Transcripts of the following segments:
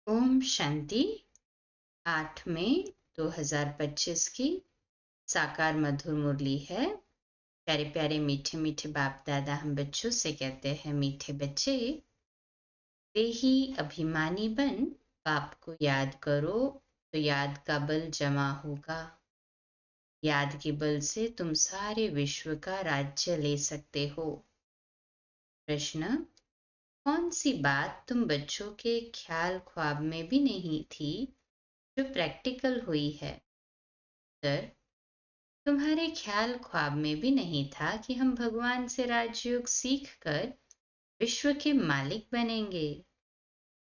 ओम शांति। 8 मई 2025 की साकार मधुर मुरली है। प्यारे प्यारे मीठे मीठे बाप दादा हम बच्चों से कहते हैं, मीठे बच्चे, देही अभिमानी बन बाप को याद करो तो याद का बल जमा होगा। याद के बल से तुम सारे विश्व का राज्य ले सकते हो। प्रश्न: कौन सी बात तुम बच्चों के ख्याल ख्वाब में भी नहीं थी जो प्रैक्टिकल हुई है? उत्तर: तुम्हारे ख्याल ख्वाब में भी नहीं था कि हम भगवान से राजयोग सीख कर विश्व के मालिक बनेंगे,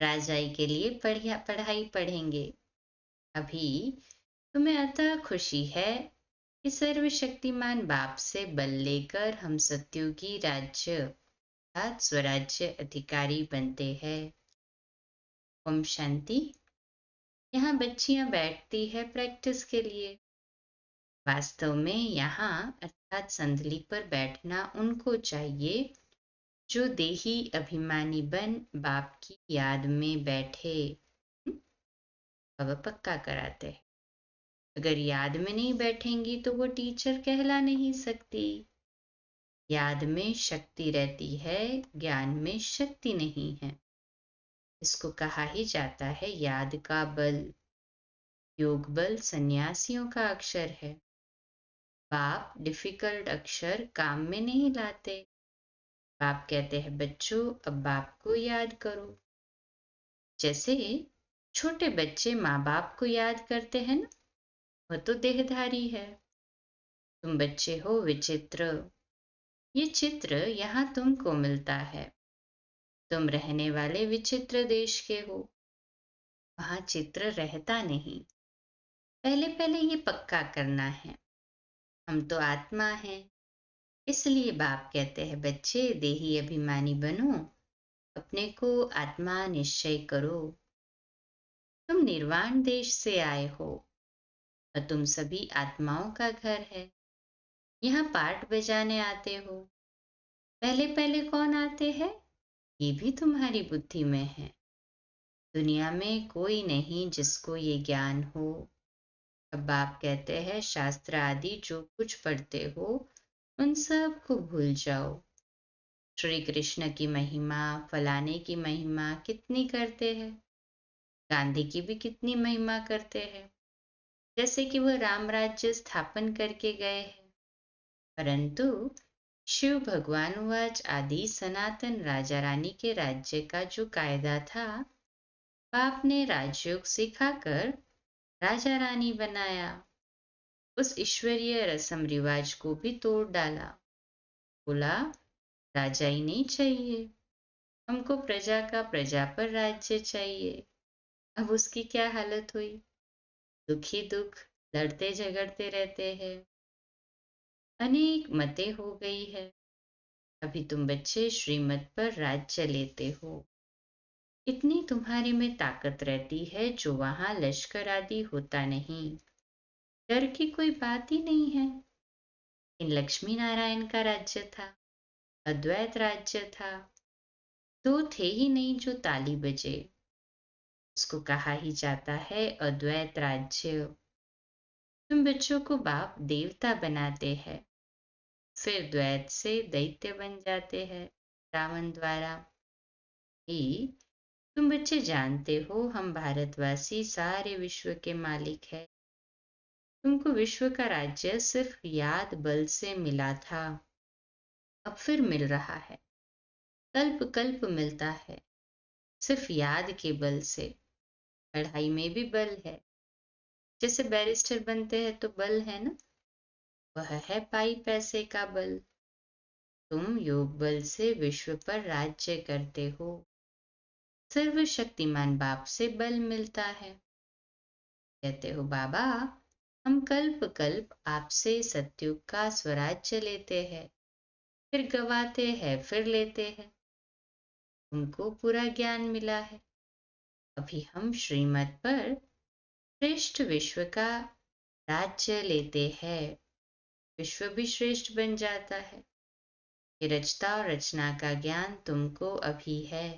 राजाई के लिए पढ़ाई पढ़ेंगे। अभी तुम्हें अतः खुशी है कि सर्वशक्तिमान बाप से बल लेकर हम सत्युगी राज्य अर्थात स्वराज्य अधिकारी बनते हैं। ओम शांति। यहाँ बच्चियां बैठती है प्रैक्टिस के लिए। वास्तव में यहाँ अर्थात संधली पर बैठना उनको चाहिए जो देही अभिमानी बन बाप की याद में बैठे। अब पक्का कराते हैं, अगर याद में नहीं बैठेंगी तो वो टीचर कहला नहीं सकती। याद में शक्ति रहती है, ज्ञान में शक्ति नहीं है। इसको कहा ही जाता है याद का बल। योग बल सन्यासियों का अक्षर है। बाप डिफिकल्ट अक्षर काम में नहीं लाते। बाप कहते हैं, बच्चों अब बाप को याद करो। जैसे छोटे बच्चे माँ बाप को याद करते हैं ना, वह तो देहधारी है। तुम बच्चे हो विचित्र। ये चित्र यहाँ तुमको मिलता है। तुम रहने वाले विचित्र देश के हो, वहां चित्र रहता नहीं। पहले पहले ये पक्का करना है, हम तो आत्मा हैं। इसलिए बाप कहते हैं, बच्चे देही अभिमानी बनो, अपने को आत्मा निश्चय करो। तुम निर्वाण देश से आए हो और तुम सभी आत्माओं का घर है। यहाँ पाठ बजाने आते हो। पहले पहले कौन आते हैं, ये भी तुम्हारी बुद्धि में है। दुनिया में कोई नहीं जिसको ये ज्ञान हो। अब बाप कहते हैं, शास्त्र आदि जो कुछ पढ़ते हो उन सब को भूल जाओ। श्री कृष्ण की महिमा, फलाने की महिमा कितनी करते हैं, गांधी की भी कितनी महिमा करते हैं, जैसे कि वह राम राज्य स्थापन करके गए हैं। परंतु शिव भगवान वाच आदि सनातन राजा रानी के राज्य का जो कायदा था, बाप ने राजयोग सिखाकर राजा रानी बनाया। उस ईश्वरीय रस्म रिवाज को भी तोड़ डाला। बोला, राजा ही नहीं चाहिए, हमको प्रजा का प्रजा पर राज्य चाहिए। अब उसकी क्या हालत हुई, दुखी दुख, लड़ते झगड़ते रहते हैं, अनेक मतें हो गई है। अभी तुम बच्चे श्रीमत पर राज्य लेते हो। इतनी तुम्हारे में ताकत रहती है जो वहां लश्कर आदि होता नहीं। डर की कोई बात ही नहीं है। इन लक्ष्मी नारायण का राज्य था, अद्वैत राज्य था, दो थे ही नहीं जो ताली बजे। उसको कहा ही जाता है अद्वैत राज्य। तुम बच्चों को बाप देवता बनाते हैं, फिर द्वैत से दैत्य बन जाते हैं रावण द्वारा ही। तुम बच्चे जानते हो हम भारतवासी सारे विश्व के मालिक हैं। तुमको विश्व का राज्य सिर्फ याद बल से मिला था, अब फिर मिल रहा है। कल्प कल्प मिलता है, सिर्फ याद के बल से। पढ़ाई में भी बल है। जैसे बैरिस्टर बनते हैं तो बल है ना, वह है पाई पैसे का बल। तुम योग बल से विश्व पर राज्य करते हो। सर्वशक्तिमान बाप से बल मिलता है। कहते हो, बाबा हम कल्प कल्प आपसे सत्युग का स्वराज्य लेते हैं, फिर गवाते हैं, फिर लेते हैं। तुमको पूरा ज्ञान मिला है। अभी हम श्रीमत पर श्रेष्ठ विश्व का राज्य लेते हैं। विश्व भी श्रेष्ठ बन जाता है। ये रचता और रचना का ज्ञान तुमको अभी है।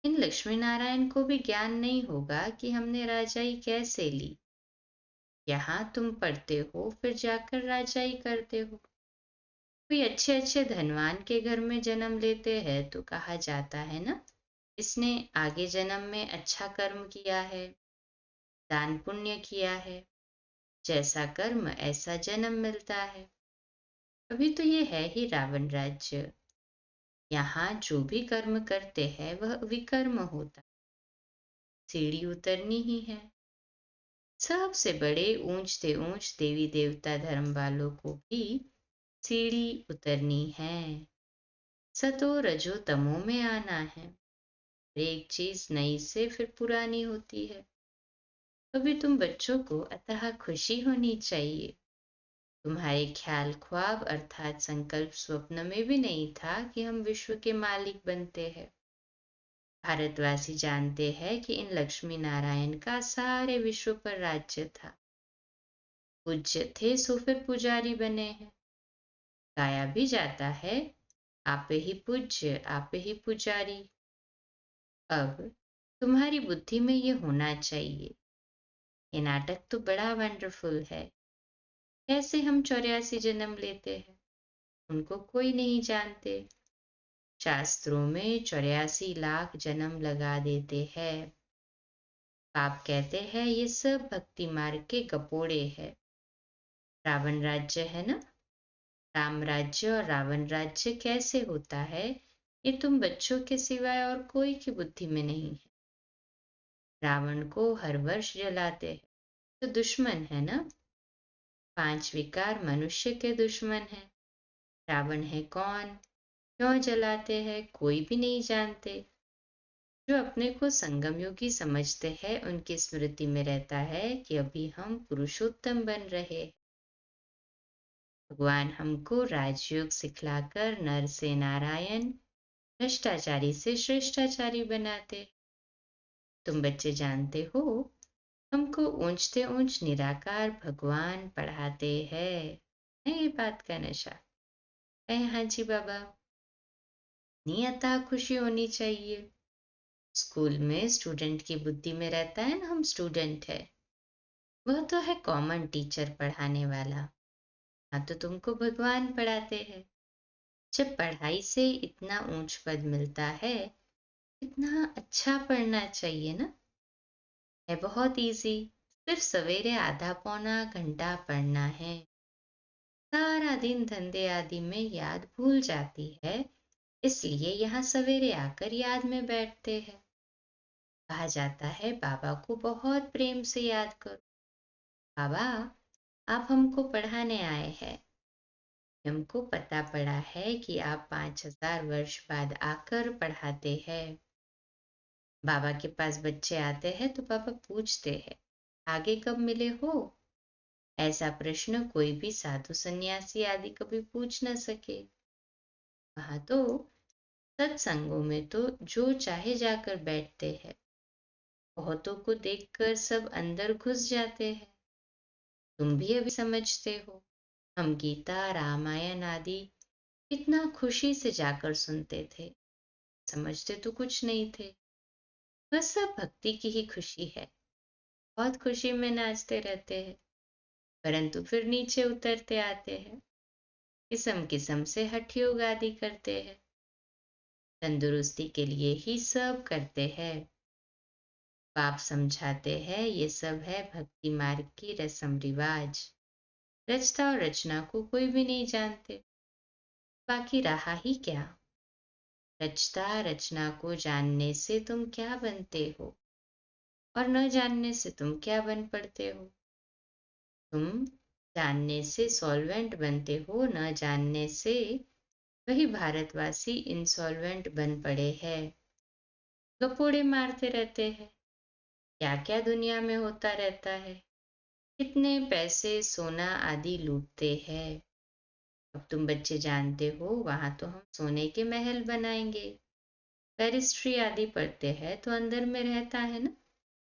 इन लक्ष्मी नारायण को भी ज्ञान नहीं होगा कि हमने राजाई कैसे ली। यहाँ तुम पढ़ते हो फिर जाकर राजाई करते हो। कोई अच्छे अच्छे धनवान के घर में जन्म लेते हैं तो कहा जाता है ना, इसने आगे जन्म में अच्छा कर्म किया है, दान पुण्य किया है, जैसा कर्म ऐसा जन्म मिलता है। अभी तो ये है ही रावण राज्य। यहाँ जो भी कर्म करते हैं वह विकर्म होता, सीढ़ी उतरनी ही है। सबसे बड़े ऊंच से ऊंच देवी देवता धर्म वालों को भी सीढ़ी उतरनी है। सतो रजो तमो में आना है। एक चीज नई से फिर पुरानी होती है। अभी तुम बच्चों को अतः खुशी होनी चाहिए। तुम्हारे ख्याल ख्वाब अर्थात संकल्प स्वप्न में भी नहीं था कि हम विश्व के मालिक बनते हैं। भारतवासी जानते हैं कि इन लक्ष्मी नारायण का सारे विश्व पर राज्य था। पूज्य थे सो फिर पुजारी बने हैं। गाया भी जाता है, आपे ही पूज्य आपे ही पुजारी। अब तुम्हारी बुद्धि में ये होना चाहिए। ये नाटक तो बड़ा वंडरफुल है। कैसे हम 84 जन्म लेते हैं उनको कोई नहीं जानते। शास्त्रों में 84 लाख जन्म लगा देते हैं। पाप कहते हैं ये सब भक्ति मार्ग के गपोड़े हैं। रावण राज्य है ना, राम राज्य और रावण राज्य कैसे होता है ये तुम बच्चों के सिवाय और कोई की बुद्धि में नहीं है। रावण को हर वर्ष जलाते हैं तो दुश्मन है ना। 5 विकार मनुष्य के दुश्मन है। रावण है कौन, क्यों जलाते हैं कोई भी नहीं जानते। जो अपने को संगम योगी समझते हैं उनकी स्मृति में रहता है कि अभी हम पुरुषोत्तम बन रहे। भगवान हमको राजयोग सिखलाकर नर से नारायण, भ्रष्टाचारी से श्रेष्ठाचारी बनाते। तुम बच्चे जानते हो हमको ऊंचते ऊंच निराकार भगवान पढ़ाते हैं। है ये बात का नशा। कहे हाँ जी बाबा, नियता खुशी होनी चाहिए। स्कूल में स्टूडेंट की बुद्धि में रहता है ना हम स्टूडेंट है। वह तो है कॉमन टीचर पढ़ाने वाला। हाँ तो तुमको भगवान पढ़ाते हैं। जब पढ़ाई से इतना ऊंच पद मिलता है, इतना अच्छा पढ़ना चाहिए ना। है बहुत इजी, सिर्फ सवेरे आधा पौना घंटा पढ़ना है। सारा दिन धंधे आदि में याद भूल जाती है, इसलिए यहाँ सवेरे आकर याद में बैठते हैं। कहा जाता है बाबा को बहुत प्रेम से याद करो। बाबा आप हमको पढ़ाने आए हैं। हमको पता पड़ा है कि आप 5000 वर्ष बाद आकर पढ़ाते हैं। बाबा के पास बच्चे आते हैं तो बाबा पूछते हैं आगे कब मिले हो। ऐसा प्रश्न कोई भी साधु सन्यासी आदि कभी पूछ न सके। वहां तो सत्संगों में तो जो चाहे जाकर बैठते हैं। बहुतों को देखकर सब अंदर घुस जाते हैं। तुम भी अभी समझते हो। हम गीता रामायण आदि कितना खुशी से जाकर सुनते थे। समझते तो कुछ नहीं थे। बस सब भक्ति की ही खुशी है। बहुत खुशी में नाचते रहते हैं, परंतु फिर नीचे उतरते आते हैं। किस्म किस्म से हठ योग आदि करते हैं। तंदुरुस्ती के लिए ही सब करते हैं। बाप समझाते हैं ये सब है भक्ति मार्ग की रस्म रिवाज। रचता और रचना को कोई भी नहीं जानते, बाकी रहा ही क्या। रचता रचना को जानने से तुम क्या बनते हो और न जानने से तुम क्या बन पड़ते हो। तुम जानने से सॉल्वेंट बनते हो, न जानने से वही भारतवासी इंसॉल्वेंट बन पड़े हैं। गपोड़े मारते रहते हैं। क्या क्या दुनिया में होता रहता है। कितने पैसे सोना आदि लूटते हैं। अब तुम बच्चे जानते हो वहां तो हम सोने के महल बनाएंगे। बैरिस्ट्री आदि पढ़ते हैं तो अंदर में रहता है ना,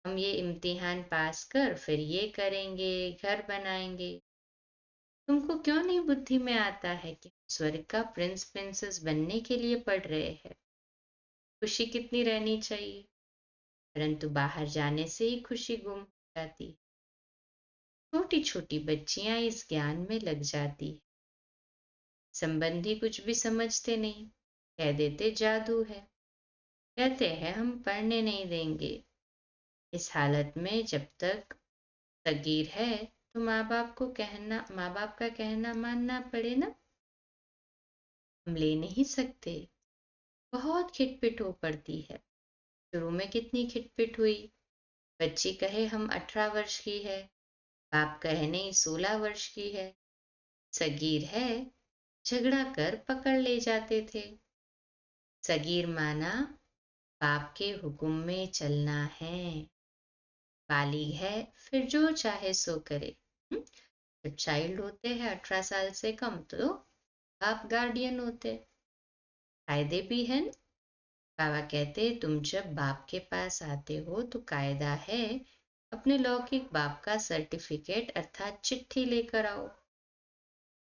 हम ये इम्तिहान पास कर फिर ये करेंगे, घर बनाएंगे। तुमको क्यों नहीं बुद्धि में आता है कि स्वर्ग का प्रिंस प्रिंसेस बनने के लिए पढ़ रहे हैं। खुशी कितनी रहनी चाहिए, परंतु बाहर जाने से ही खुशी गुम हो जाती है। छोटी छोटी बच्चियां इस ज्ञान में लग जाती है। संबंधी कुछ भी समझते नहीं, कह देते जादू है, कहते हैं हम पढ़ने नहीं देंगे। इस हालत में जब तक सगीर है तो माँ बाप का कहना मानना पड़े ना। हम ले नहीं सकते। बहुत खिटपिट हो पड़ती है। शुरू में कितनी खिटपिट हुई। बच्ची कहे हम 18 वर्ष की है, बाप कहे नहीं 16 वर्ष की है। सगीर है, झगड़ा कर पकड़ ले जाते थे। सगीर माना बाप के हुक्म में चलना है। बालिग है, फिर जो चाहे सो करे। जब चाइल्ड होते हैं 18 साल से कम तो बाप गार्डियन होते। कायदे भी हैं। बाबा कहते तुम जब बाप के पास आते हो तो कायदा है अपने लौकिक बाप का सर्टिफिकेट अर्थात चिट्ठी लेकर आओ।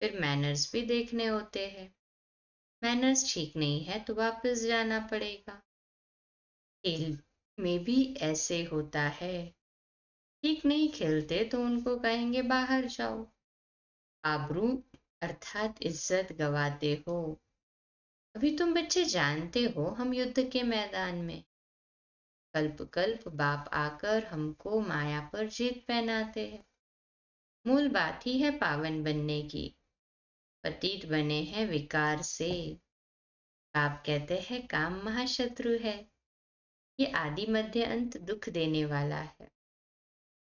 फिर मैनर्स भी देखने होते हैं। मैनर्स ठीक नहीं है तो वापस जाना पड़ेगा। खेल में भी ऐसे होता है। ठीक नहीं खेलते तो उनको कहेंगे बाहर जाओ। आबरू अर्थात इज्जत गवाते हो। अभी तुम बच्चे जानते हो हम युद्ध के मैदान में। कल्प कल्प बाप आकर हमको माया पर जीत पहनाते हैं। मूल बात ही है पावन बनने की। पतित बने हैं विकार से। बाप कहते हैं काम महाशत्रु है। ये आदि मध्य अंत दुख देने वाला है।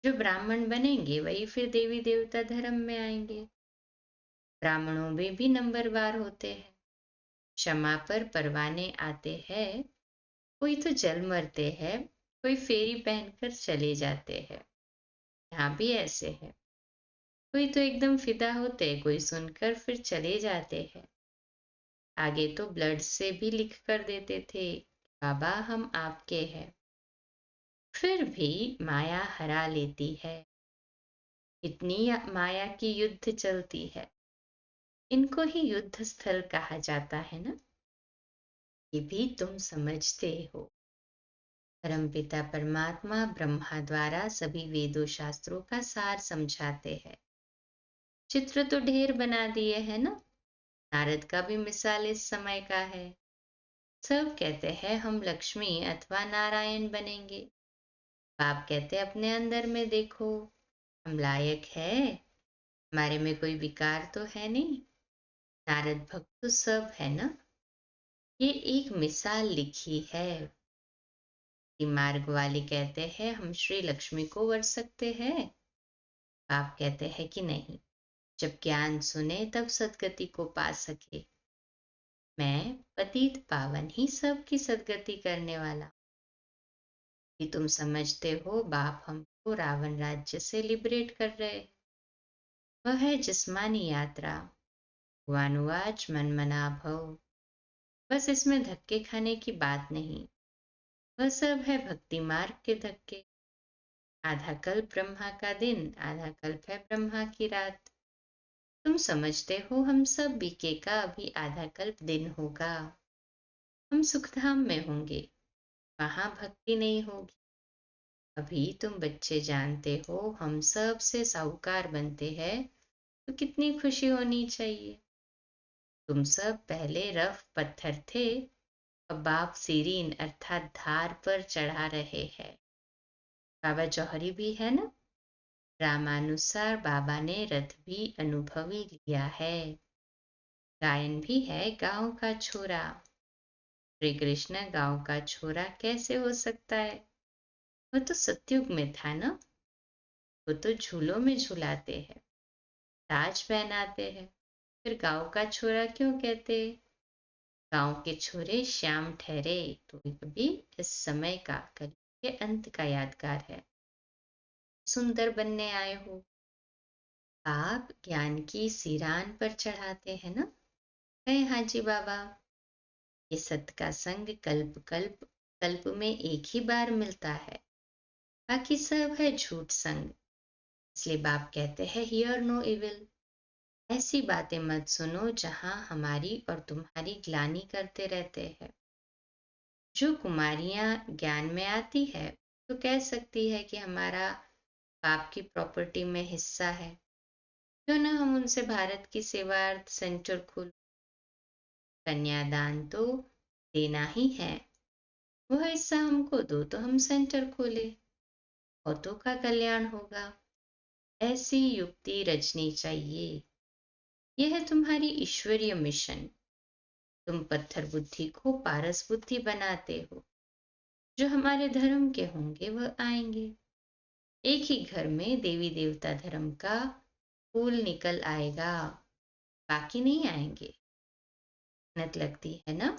जो ब्राह्मण बनेंगे वही फिर देवी देवता धर्म में आएंगे। ब्राह्मणों में भी नंबरवार होते हैं। क्षमा पर परवाने आते हैं। कोई तो जल मरते हैं, कोई फेरी पहनकर चले जाते हैं। यहाँ भी ऐसे है। कोई तो एकदम फिदा होते, कोई सुनकर फिर चले जाते हैं। आगे तो ब्लड से भी लिख कर देते थे बाबा हम आपके हैं। फिर भी माया हरा लेती है। इतनी माया की युद्ध चलती है। इनको ही युद्ध स्थल कहा जाता है ना। ये भी तुम समझते हो। परमपिता परमात्मा ब्रह्मा द्वारा सभी वेदों शास्त्रों का सार समझाते हैं। चित्र तो ढेर बना दिए हैं ना। नारद का भी मिसाल इस समय का है। सब कहते हैं हम लक्ष्मी अथवा नारायण बनेंगे। बाप कहते अपने अंदर में देखो, हम लायक है, हमारे में कोई विकार तो है नहीं। नारद भक्त तो सब है ना। ये एक मिसाल लिखी है। मार्ग वाले कहते हैं हम श्री लक्ष्मी को वर सकते हैं। बाप कहते हैं कि नहीं, जब ज्ञान सुने तब सदगति को पा सके। मैं पतित पावन ही सबकी सदगति करने वाला। कि तुम समझते हो बाप हमको रावण राज्य से लिबरेट कर रहे हैं। वह है जिस्मानी यात्रा। भगवानुवाच मन मना भव। बस इसमें धक्के खाने की बात नहीं। वह सब है भक्ति मार्ग के धक्के। आधा कल्प ब्रह्मा का दिन, आधा कल्प है ब्रह्मा की रात। तुम समझते हो हम सब बीके का अभी आधा कल्प दिन होगा। हम सुखधाम में होंगे, वहां भक्ति नहीं होगी। अभी तुम बच्चे जानते हो हम सब से साहूकार बनते हैं तो कितनी खुशी होनी चाहिए। तुम सब पहले रफ पत्थर थे, अब बाप सीरीन अर्थात धार पर चढ़ा रहे हैं। बाबा जौहरी भी है ना। रामानुसार बाबा ने रथ भी अनुभवी लिया है। गायन भी है गांव का छोरा। श्री कृष्ण गांव का छोरा कैसे हो सकता है। वह तो सतयुग में था ना। वो तो झूलों में झुलाते हैं, ताज पहनाते हैं। फिर गांव का छोरा क्यों कहते। गांव के छोरे श्याम ठहरे तो कभी इस समय का कल के अंत का यादगार है। सुंदर बनने आए हो। आप ज्ञान की सिरान पर चढ़ाते हैं ना। कहे हाजी बाबा ये सत का संग कल्प कल्प कल्प में एक ही बार मिलता है, बाकी सब है झूठ संग। इसलिए बाप कहते हैं हियर नो इविल। ऐसी बातें मत सुनो जहां हमारी और तुम्हारी ग्लानि करते रहते हैं। जो कुमारियां ज्ञान में आती है तो कह सकती है कि हमारा बाप की प्रॉपर्टी में हिस्सा है, क्यों ना हम उनसे भारत की सेवार्थ सेंटर खोल। कन्यादान तो देना ही है, वह हिस्सा हमको दो तो हम सेंटर खोले, बहुतों का कल्याण होगा। ऐसी युक्ति रचनी चाहिए। यह है तुम्हारी ईश्वरीय मिशन। तुम पत्थर बुद्धि को पारस बुद्धि बनाते हो। जो हमारे धर्म के होंगे वह आएंगे। एक ही घर में देवी देवता धर्म का फूल निकल आएगा, बाकी नहीं आएंगे। मेहनत लगती है ना।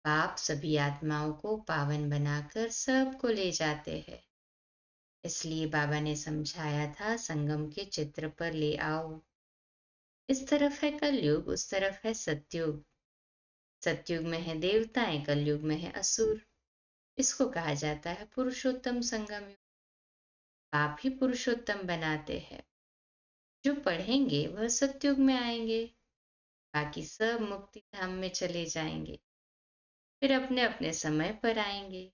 बाप सभी आत्माओं को पावन बनाकर सबको ले जाते हैं। इसलिए बाबा ने समझाया था, संगम के चित्र पर ले आओ। इस तरफ है कलयुग, उस तरफ है सतयुग। सतयुग में है देवताएं, कलयुग में है असुर। इसको कहा जाता है पुरुषोत्तम संगम युग। बाप ही पुरुषोत्तम बनाते हैं। जो पढ़ेंगे वह सतयुग में आएंगे, बाकी सब मुक्ति धाम में चले जाएंगे, फिर अपने अपने समय पर आएंगे।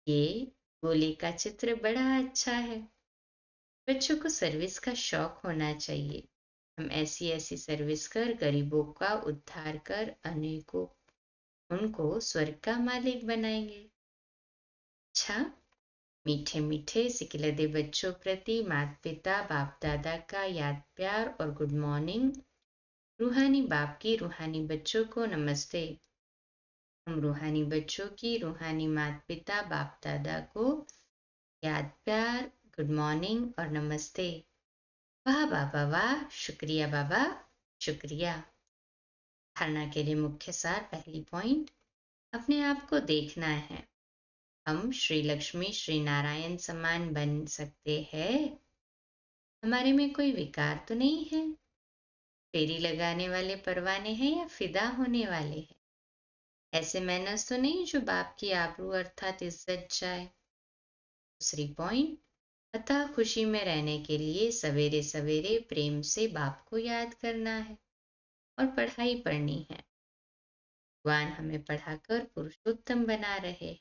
ये गोले का चित्र बड़ा अच्छा है। बच्चों को सर्विस का शौक होना चाहिए। हम ऐसी ऐसी सर्विस कर गरीबों का उद्धार कर अनेकों उनको स्वर्ग का मालिक बनाएंगे। अच्छा, मीठे मीठे सिकिलदे बच्चों प्रति माता पिता बाप दादा का याद प्यार और गुड मॉर्निंग। रूहानी बाप की रूहानी बच्चों को नमस्ते। हम रूहानी बच्चों की रूहानी माता पिता बाप दादा को याद प्यार, गुड मॉर्निंग और नमस्ते। वाह बाबा वाह, शुक्रिया बाबा, शुक्रिया। धारणा के लिए मुख्य सार। पहली पॉइंट, अपने आप को देखना है। हम श्री लक्ष्मी श्री नारायण समान बन सकते हैं। हमारे में कोई विकार तो नहीं है। फेरी लगाने वाले परवाने हैं या फिदा होने वाले हैं। ऐसे मैनर्स तो नहीं जो बाप की आबरू अर्थात इज्जत जाए। दूसरी पॉइंट, अतः खुशी में रहने के लिए सवेरे सवेरे प्रेम से बाप को याद करना है और पढ़ाई पढ़नी है। भगवान हमें पढ़ाकर पुरुषोत्तम बना रहे हैं।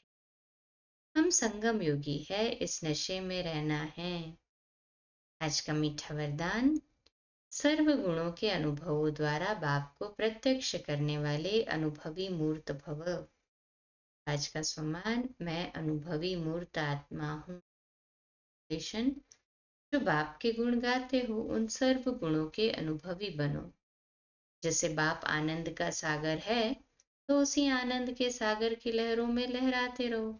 हम संगम योगी है, इस नशे में रहना है। आज का मीठा वरदान, सर्व गुणों के अनुभवों द्वारा बाप को प्रत्यक्ष करने वाले अनुभवी मूर्त भव। आज का सम्मान, मैं अनुभवी मूर्त आत्मा हूँ। जो बाप के गुण गाते हो उन सर्व गुणों के अनुभवी बनो। जैसे बाप आनंद का सागर है तो उसी आनंद के सागर की लहरों में लहराते रहो।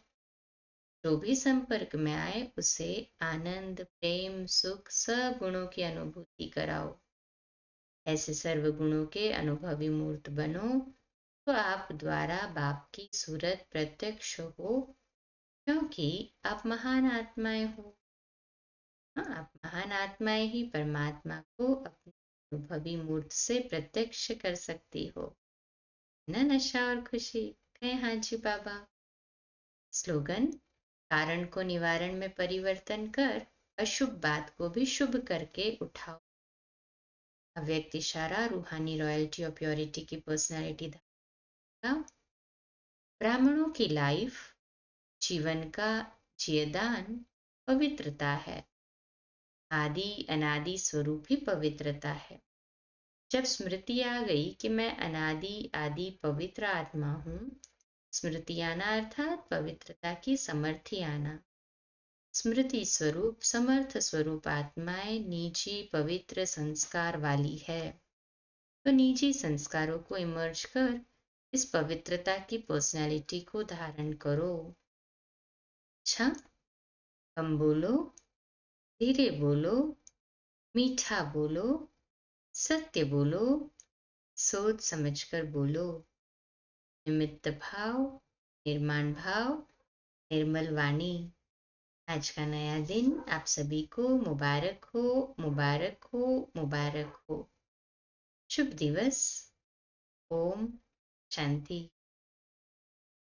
जो भी संपर्क में आए उसे आनंद प्रेम सुख सब गुणों की अनुभूति कराओ। ऐसे सर्व गुणों के अनुभवी मूर्त बनो तो आप द्वारा बाप की सूरत प्रत्यक्ष हो, क्योंकि आप महान आत्माएं हो। हाँ, आप महान आत्माएं ही परमात्मा को अपनी अनुभवी मूर्त से प्रत्यक्ष कर सकती हो। ना नशा और खुशी। कहे हाँ जी बाबा। स्लोगन, कारण को निवारण में परिवर्तन कर अशुभ बात को भी शुभ करके उठाओ। अव्यक्त इशारा, रूहानी रॉयल्टी और प्योरिटी की पर्सनैलिटी। ब्राह्मणों की लाइफ, जीवन का जियदान पवित्रता है। आदि अनादि स्वरूप ही पवित्रता है। जब स्मृति आ गई कि मैं अनादि आदि पवित्र आत्मा हूँ, स्मृति आना अर्थात पवित्रता की समर्थी आना। स्मृति स्वरूप समर्थ स्वरूप आत्माएं निजी पवित्र संस्कार वाली है, तो निजी संस्कारों को इमर्ज कर इस पवित्रता की पर्सनैलिटी को धारण करो। अच्छा, कम बोलो, धीरे बोलो, मीठा बोलो, सत्य बोलो, सोच समझकर बोलो। निमित्त भाव, निर्माण भाव, निर्मल वाणी। आज का नया दिन आप सभी को मुबारक हो, मुबारक हो, मुबारक हो। शुभ दिवस। ओम शांति।